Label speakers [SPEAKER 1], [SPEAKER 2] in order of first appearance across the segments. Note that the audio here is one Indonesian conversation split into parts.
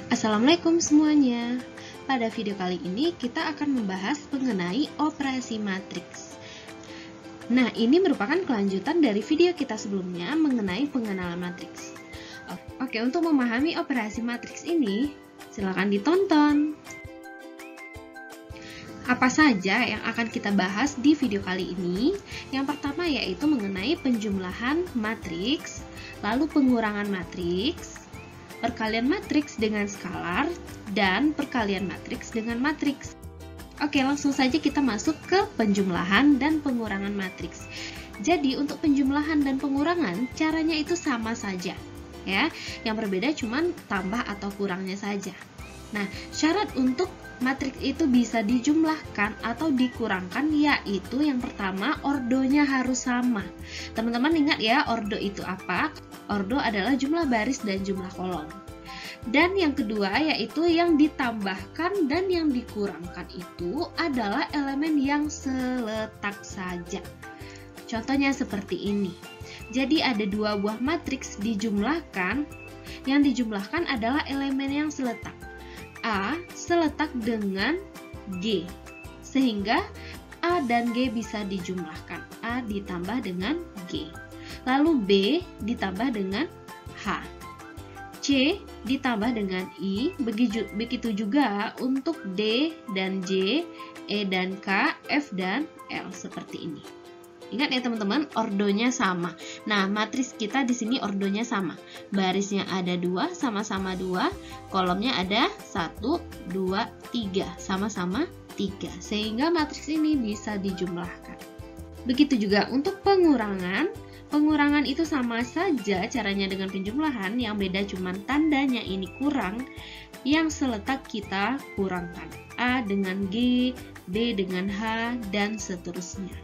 [SPEAKER 1] Assalamualaikum semuanya. Pada video kali ini kita akan membahas mengenai operasi matriks. Nah, ini merupakan kelanjutan dari video kita sebelumnya mengenai pengenalan matriks. Oke, untuk memahami operasi matriks ini, silakan ditonton. Apa saja yang akan kita bahas di video kali ini? Yang pertama yaitu mengenai penjumlahan matriks, lalu pengurangan matriks, perkalian matriks dengan skalar, dan perkalian matriks dengan matriks. Oke, langsung saja kita masuk ke penjumlahan dan pengurangan matriks. Jadi, untuk penjumlahan dan pengurangan, caranya itu sama saja. Ya, yang berbeda cuma tambah atau kurangnya saja. Nah, syarat untuk matriks itu bisa dijumlahkan atau dikurangkan yaitu yang pertama, ordonya harus sama. Teman-teman ingat ya, ordo itu apa? Ordo adalah jumlah baris dan jumlah kolom. Dan yang kedua yaitu yang ditambahkan dan yang dikurangkan itu adalah elemen yang seletak saja. Contohnya seperti ini. Jadi ada dua buah matriks dijumlahkan. Yang dijumlahkan adalah elemen yang seletak. A seletak dengan G. Sehingga A dan G bisa dijumlahkan. A ditambah dengan G. Lalu B ditambah dengan H. C ditambah dengan I. Begitu juga untuk D dan J, E dan K, F dan L seperti ini. Ingat ya teman-teman, ordonya sama. Nah, matriks kita di sini ordonya sama. Barisnya ada 2, sama-sama 2. Kolomnya ada 1, 2, 3. Sama-sama 3. Sehingga matriks ini bisa dijumlahkan. Begitu juga untuk pengurangan. Pengurangan itu sama saja caranya dengan penjumlahan. Yang beda cuma tandanya ini kurang. Yang seletak kita kurangkan. A dengan G, B dengan H, dan seterusnya.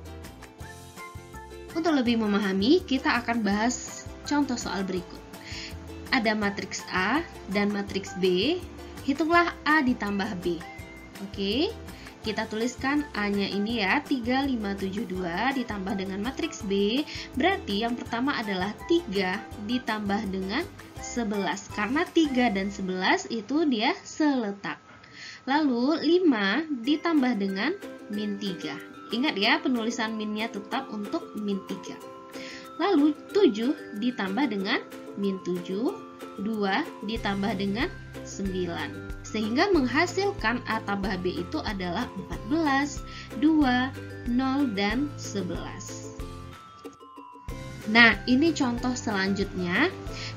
[SPEAKER 1] Untuk lebih memahami, kita akan bahas contoh soal berikut. Ada matriks A dan matriks B. Hitunglah A ditambah B. Oke, kita tuliskan A-nya ini ya, 3572 ditambah dengan matriks B. Berarti yang pertama adalah 3 ditambah dengan 11. Karena 3 dan 11 itu dia seletak. Lalu 5 ditambah dengan min 3. Ingat ya, penulisan minnya tetap untuk min 3. Lalu 7 ditambah dengan min 7, 2 ditambah dengan 9. Sehingga menghasilkan A tambah B itu adalah 14, 2, 0, dan 11. Nah, ini contoh selanjutnya.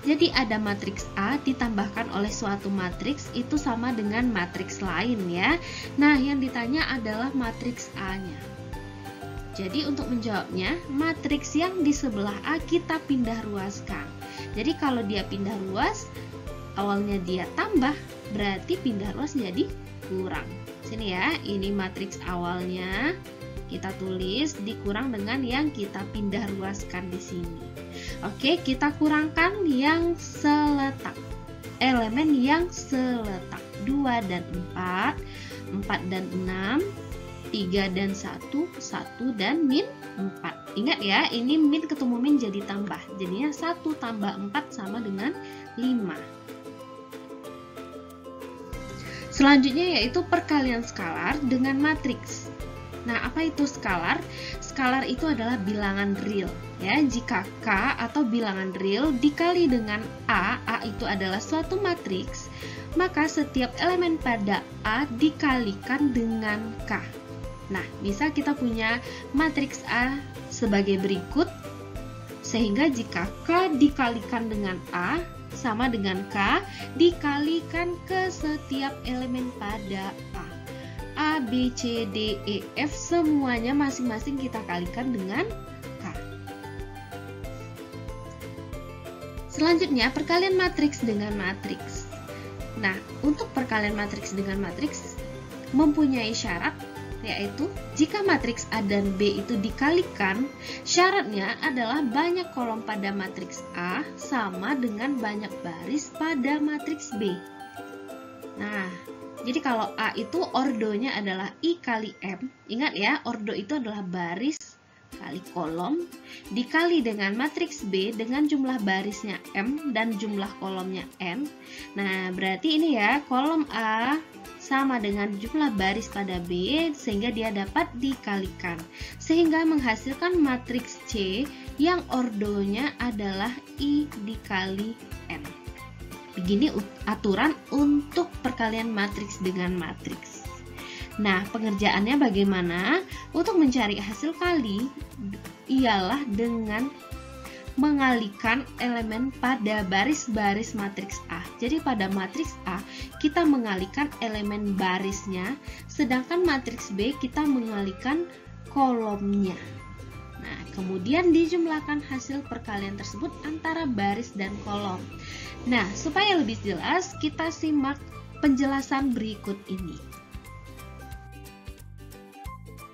[SPEAKER 1] Jadi ada matriks A ditambahkan oleh suatu matriks itu sama dengan matriks lain ya. Nah, yang ditanya adalah matriks A-nya. Jadi untuk menjawabnya, matriks yang di sebelah A kita pindah ruaskan. Jadi kalau dia pindah ruas, awalnya dia tambah, berarti pindah ruas jadi kurang. Sini ya, ini matriks awalnya. Kita tulis dikurang dengan yang kita pindah ruaskan di sini. Oke, kita kurangkan yang seletak. Elemen yang seletak. 2 dan 4, 4 dan 6, 3 dan 1, 1 dan min 4. Ingat ya, ini min ketemu min jadi tambah. Jadinya 1 tambah 4 sama dengan 5. Selanjutnya yaitu perkalian skalar dengan matriks. Nah, apa itu skalar? Skalar itu adalah bilangan real. Ya, jika K atau bilangan real dikali dengan A itu adalah suatu matriks, maka setiap elemen pada A dikalikan dengan K. Nah, bisa kita punya matriks A sebagai berikut, sehingga jika K dikalikan dengan A sama dengan K dikalikan ke setiap elemen pada A. A, B, C, D, E, F semuanya masing-masing kita kalikan dengan K. Selanjutnya, perkalian matriks dengan matriks. Nah, untuk perkalian matriks dengan matriks mempunyai syarat, yaitu jika matriks A dan B itu dikalikan, syaratnya adalah banyak kolom pada matriks A sama dengan banyak baris pada matriks B. Nah, jadi kalau A itu ordonya adalah I kali M. Ingat ya, ordo itu adalah baris kali kolom dikali dengan matriks B dengan jumlah barisnya M dan jumlah kolomnya N. Nah, berarti ini ya, kolom A sama dengan jumlah baris pada B sehingga dia dapat dikalikan. Sehingga menghasilkan matriks C yang ordonya adalah I dikali N. Begini aturan untuk perkalian matriks dengan matriks. Nah, pengerjaannya bagaimana? Untuk mencari hasil kali ialah dengan mengalihkan elemen pada baris-baris matriks A. Jadi pada matriks A kita mengalihkan elemen barisnya, sedangkan matriks B kita mengalihkan kolomnya. Nah, kemudian dijumlahkan hasil perkalian tersebut antara baris dan kolom. Nah, supaya lebih jelas, kita simak penjelasan berikut ini.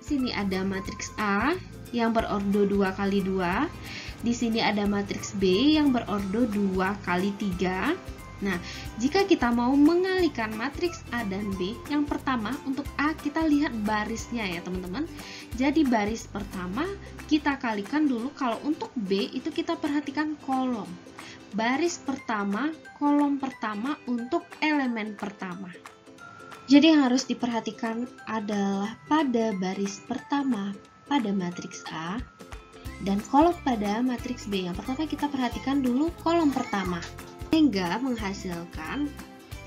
[SPEAKER 1] Di sini ada matriks A yang berordo 2 kali 2. Di sini ada matriks B yang berordo 2 kali 3. Nah, jika kita mau mengalihkan matriks A dan B, yang pertama untuk A kita lihat barisnya ya teman-teman. Jadi baris pertama kita kalikan dulu, kalau untuk B itu kita perhatikan kolom. Baris pertama, kolom pertama untuk elemen pertama. Jadi yang harus diperhatikan adalah pada baris pertama pada matriks A dan kolom pada matriks B. Yang pertama kita perhatikan dulu kolom pertama, sehingga menghasilkan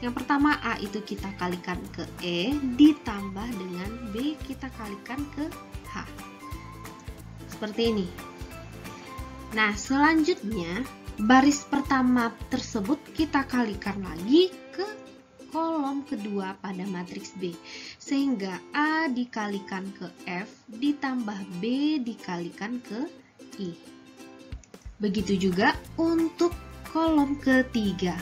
[SPEAKER 1] yang pertama A itu kita kalikan ke E ditambah dengan B kita kalikan ke H. Seperti ini. Nah, selanjutnya baris pertama tersebut kita kalikan lagi ke kolom kedua pada matriks B, sehingga A dikalikan ke F ditambah B dikalikan ke I. Begitu juga untuk kolom ketiga.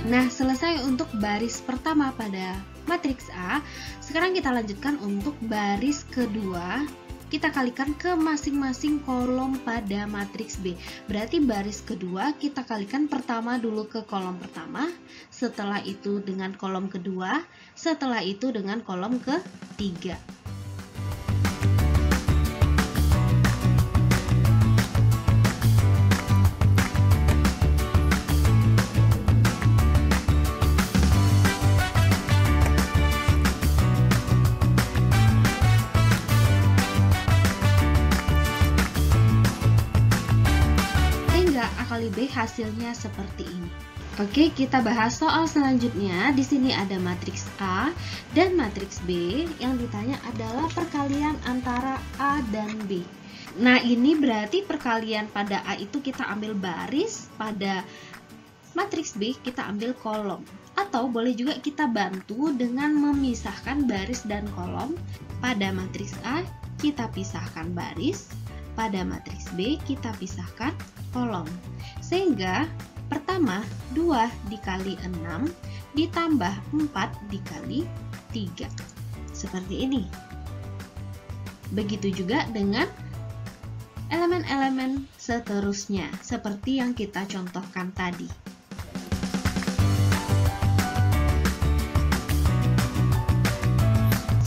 [SPEAKER 1] Nah, selesai untuk baris pertama pada matriks A. Sekarang kita lanjutkan untuk baris kedua. Kita kalikan ke masing-masing kolom pada matriks B. Berarti baris kedua kita kalikan pertama dulu ke kolom pertama, setelah itu dengan kolom kedua, setelah itu dengan kolom ketiga. Kali B hasilnya seperti ini. Oke, kita bahas soal selanjutnya. Di sini ada matriks A dan matriks B. Yang ditanya adalah perkalian antara A dan B. Nah, ini berarti perkalian pada A itu kita ambil baris, pada matriks B kita ambil kolom. Atau boleh juga kita bantu dengan memisahkan baris dan kolom. Pada matriks A kita pisahkan baris, pada matriks B kita pisahkan kolom. Sehingga pertama 2 dikali 6 ditambah 4 dikali 3. Seperti ini. Begitu juga dengan elemen-elemen seterusnya, seperti yang kita contohkan tadi.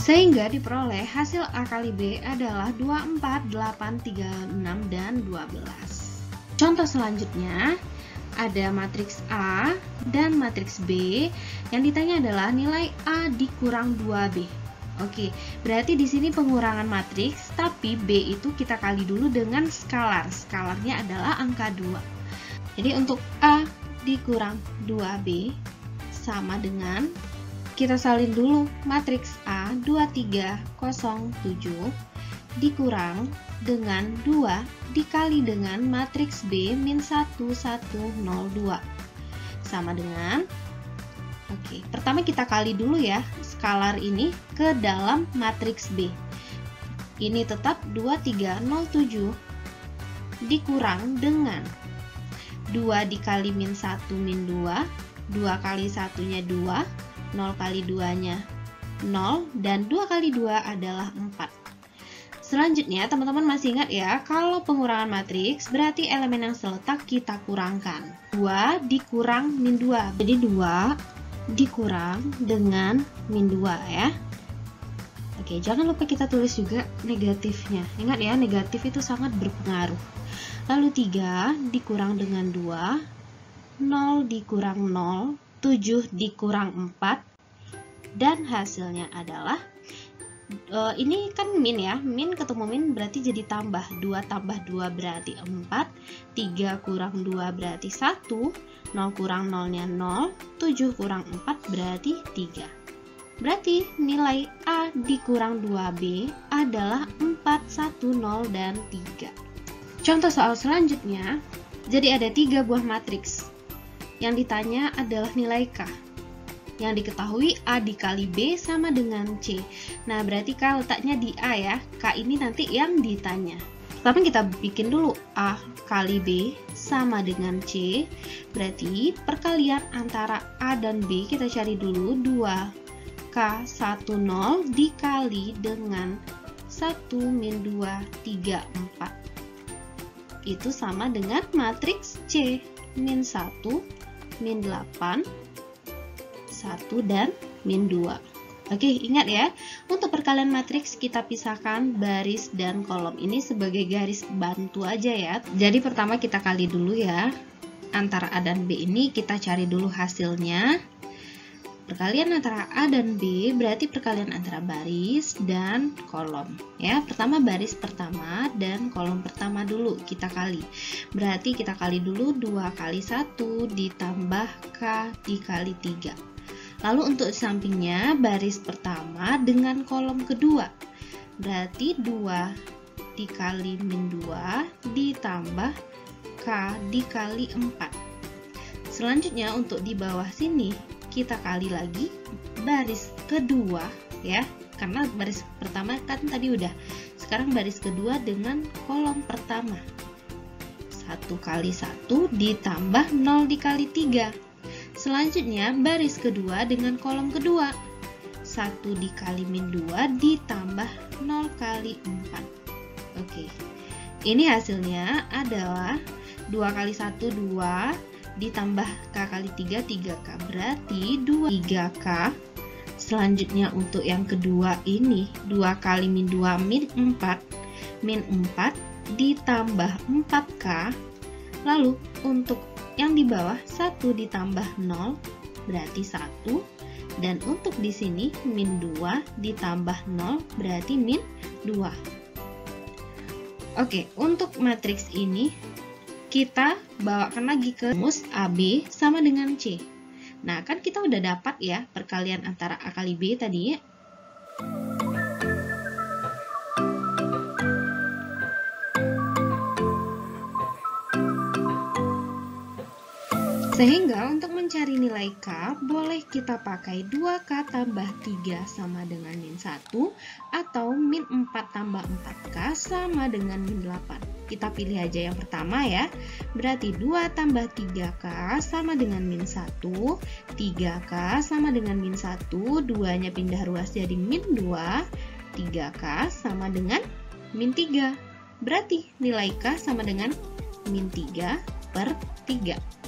[SPEAKER 1] Sehingga diperoleh hasil A kali B adalah 24, 8, 36, dan 12. Contoh selanjutnya, ada matriks A dan matriks B. Yang ditanya adalah nilai A dikurang 2B. Oke, berarti di sini pengurangan matriks, tapi B itu kita kali dulu dengan skalar. Skalarnya adalah angka 2. Jadi untuk A dikurang 2B sama dengan, kita salin dulu matriks A 2307 dikurang dengan 2 dikali dengan matriks B min 1102 sama dengan, oke, pertama kita kali dulu ya skalar ini ke dalam matriks B. Ini tetap 2307 dikurang dengan 2 dikali min 1 min 2, 2 kali 1-nya 2, 0 kali 2-nya 0, dan 2 kali 2 adalah 4. Selanjutnya, teman-teman masih ingat ya, kalau pengurangan matriks berarti elemen yang seletak kita kurangkan. 2 dikurang min 2. Jadi 2 dikurang dengan min 2 ya. Oke, jangan lupa kita tulis juga negatifnya. Ingat ya, negatif itu sangat berpengaruh. Lalu 3 dikurang dengan 2, 0 dikurang 0, 7 dikurang 4, dan hasilnya adalah ini kan min ya, min ketemu min berarti jadi tambah, 2 tambah 2 berarti 4, 3 kurang 2 berarti 1, 0 kurang 0-nya 0, 7 kurang 4 berarti 3. Berarti nilai A dikurang 2B adalah 4, 1, 0, dan 3. Contoh soal selanjutnya, jadi ada 3 buah matriks. Yang ditanya adalah nilai K. Yang diketahui A dikali B sama dengan C. Nah, berarti K letaknya di A ya. K ini nanti yang ditanya. Pertama kita bikin dulu A kali B sama dengan C. Berarti perkalian antara A dan B kita cari dulu. 2K10 dikali dengan 1 min 2, 3, 4. Itu sama dengan matriks C. Min 1, min 8, 1, dan min 2. Oke, ingat ya, untuk perkalian matriks kita pisahkan baris dan kolom ini sebagai garis bantu aja ya. Jadi pertama kita kali dulu ya, antara A dan B ini kita cari dulu hasilnya. Perkalian antara A dan B berarti perkalian antara baris dan kolom ya. Pertama baris pertama dan kolom pertama dulu kita kali. Berarti kita kali dulu 2 kali 1 ditambah K dikali 3. Lalu untuk sampingnya baris pertama dengan kolom kedua. Berarti 2 dikali min 2 ditambah K dikali 4. Selanjutnya untuk di bawah sini kita kali lagi baris kedua ya. Karena baris pertama kan tadi udah. Sekarang baris kedua dengan kolom pertama. 1 kali 1 ditambah 0 dikali 3. Selanjutnya baris kedua dengan kolom kedua. 1 dikali min 2 ditambah 0 kali 4. Oke. Ini hasilnya adalah 2 kali 1 2 ditambah K kali 3 3K. Berarti 3K. Selanjutnya untuk yang kedua ini 2 kali min 2 min 4. Min 4 ditambah 4K. Lalu untuk yang di bawah 1 ditambah 0 berarti 1, dan untuk di sini min 2 ditambah 0 berarti min 2. Oke, untuk matriks ini kita bawakan lagi ke rumus AB sama dengan C. Nah, kan kita udah dapat ya perkalian antara A kali B tadi ya. Sehingga untuk mencari nilai K, boleh kita pakai 2K tambah 3 sama dengan min 1, atau min 4 tambah 4K sama dengan min 8. Kita pilih aja yang pertama ya. Berarti 2 tambah 3K sama dengan min 1, 3K sama dengan min 1, 2-nya pindah ruas jadi min 2, 3K sama dengan min 3. Berarti nilai K sama dengan min 3 per 3.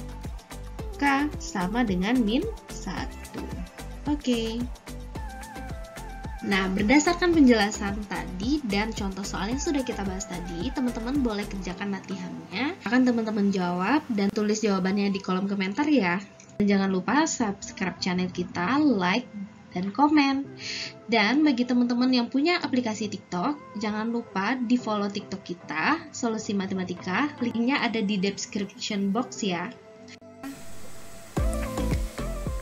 [SPEAKER 1] K sama dengan min 1. Oke. Nah, berdasarkan penjelasan tadi dan contoh soal yang sudah kita bahas tadi, teman-teman boleh kerjakan latihannya. Akan teman-teman jawab dan tulis jawabannya di kolom komentar ya. Dan jangan lupa subscribe channel kita, like, dan komen. Dan bagi teman-teman yang punya aplikasi TikTok, jangan lupa di follow TikTok kita, Solusi Matematika. Linknya ada di description box ya.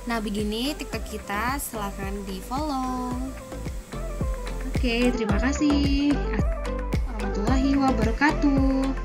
[SPEAKER 1] Nah, begini TikTok kita, silahkan di follow. Oke, terima kasih. Warahmatullahi wabarakatuh.